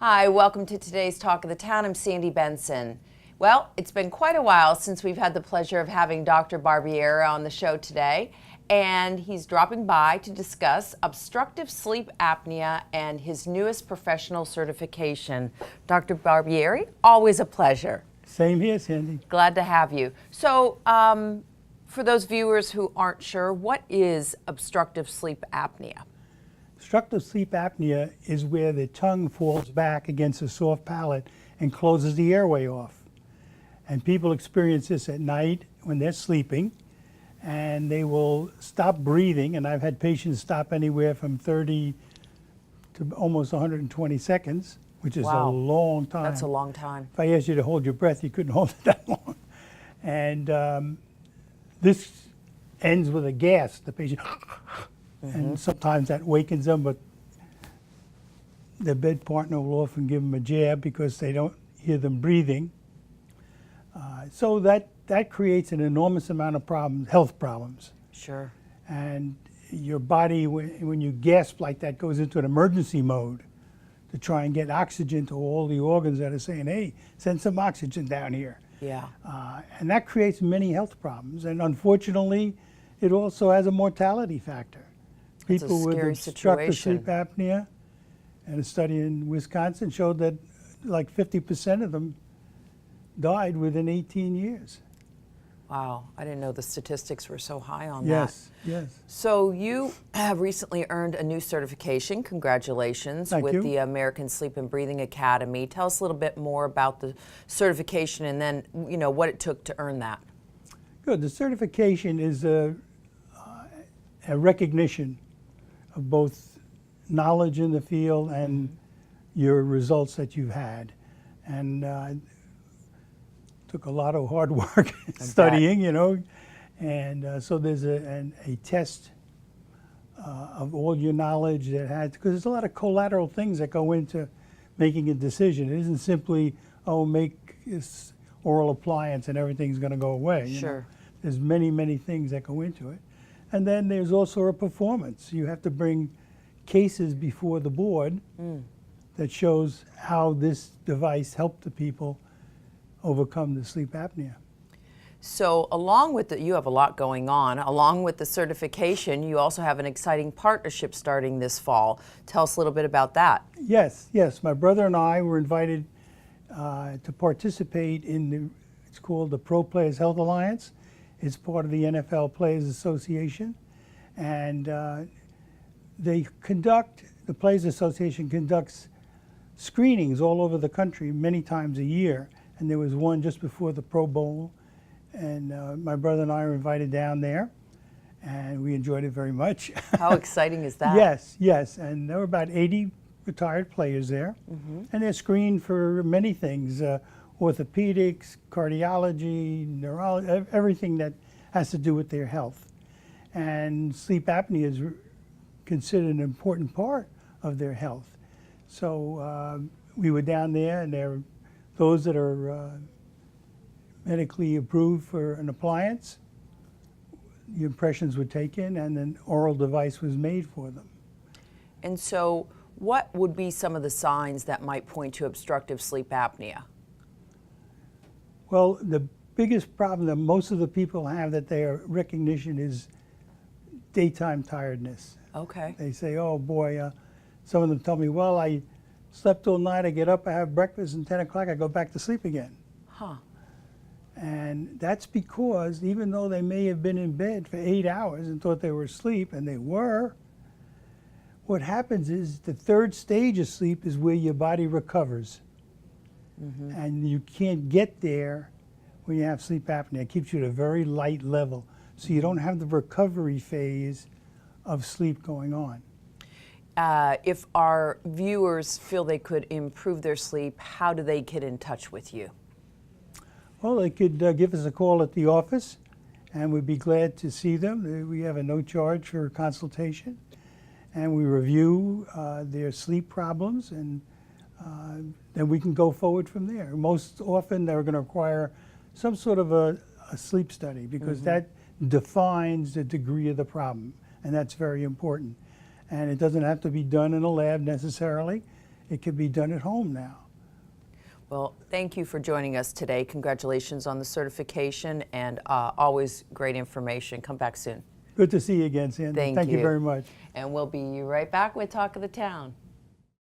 Hi, welcome to today's Talk of the Town. I'm Sandy Benson. Well, it's been quite a while since we've had the pleasure of having Dr. Barbieri on the show today, and he's dropping by to discuss obstructive sleep apnea and his newest professional certification. Dr. Barbieri, always a pleasure. Same here, Sandy. Glad to have you. So, for those viewers who aren't sure, what is obstructive sleep apnea? Obstructive sleep apnea is where the tongue falls back against a soft palate and closes the airway off. And people experience this at night when they're sleeping, and they will stop breathing. And I've had patients stop anywhere from 30 to almost 120 seconds, which is Wow. a long time. That's a long time. If I asked you to hold your breath, you couldn't hold it that long. And this ends with a gasp. The patient, and sometimes that wakens them, but the bed partner will often give them a jab because they don't hear them breathing. So that creates an enormous amount of problems, health problems. Sure. And your body, when you gasp like that, goes into an emergency mode to try and get oxygen to all the organs that are saying, hey, send some oxygen down here. Yeah. And that creates many health problems. And unfortunately, it also has a mortality factor. It's a People with scary obstructive situation. sleep apnea, and a study in Wisconsin showed that like 50% of them died within 18 years. Wow, I didn't know the statistics were so high on that. Yes, yes. So you have recently earned a new certification. Congratulations. Thank with you. the American Sleep and Breathing Academy. Tell us a little bit more about the certification and then, you know, what it took to earn that. Good. The certification is a recognition of both knowledge in the field and your results that you've had. And took a lot of hard work studying, you know. And so there's a test of all your knowledge that has, because there's a lot of collateral things that go into making a decision. It isn't simply, oh, make this oral appliance and everything's going to go away. You Sure. know? There's many, many things that go into it. And then there's also a performance. You have to bring cases before the board that shows how this device helped the people overcome the sleep apnea. So along with you have a lot going on. Along with the certification, you also have an exciting partnership starting this fall. Tell us a little bit about that. Yes, yes. My brother and I were invited to participate in it's called the Pro Players Health Alliance. It's part of the NFL Players Association. And the Players Association conducts screenings all over the country many times a year. And there was one just before the Pro Bowl. And my brother and I were invited down there. And we enjoyed it very much. How exciting is that? Yes, yes. And there were about 80 retired players there. And they're screened for many things. Orthopedics, cardiology, neurology, everything that has to do with their health. And sleep apnea is considered an important part of their health. So we were down there, and there are those that are medically approved for an appliance. The impressions were taken, and an oral device was made for them. And so what would be some of the signs that might point to obstructive sleep apnea? Well, the biggest problem that most of the people have that they are recognition is daytime tiredness. Okay. They say, oh boy, some of them tell me, well, I slept all night, I get up, I have breakfast, and 10 o'clock I go back to sleep again. Huh. And that's because even though they may have been in bed for 8 hours and thought they were asleep, and they were, what happens is the third stage of sleep is where your body recovers. And you can't get there when you have sleep apnea. It keeps you at a very light level. So you don't have the recovery phase of sleep going on. If our viewers feel they could improve their sleep, how do they get in touch with you? Well, they could give us a call at the office, and we'd be glad to see them. We have a no charge for consultation, and we review their sleep problems, and then we can go forward from there. Most often they're going to require some sort of a sleep study, because that defines the degree of the problem, and that's very important. And it doesn't have to be done in a lab necessarily. it can be done at home now. Well, thank you for joining us today. Congratulations on the certification, and always great information. Come back soon. Good to see you again, Sandy. Thank Thank you you very much. And we'll be right back with Talk of the Town.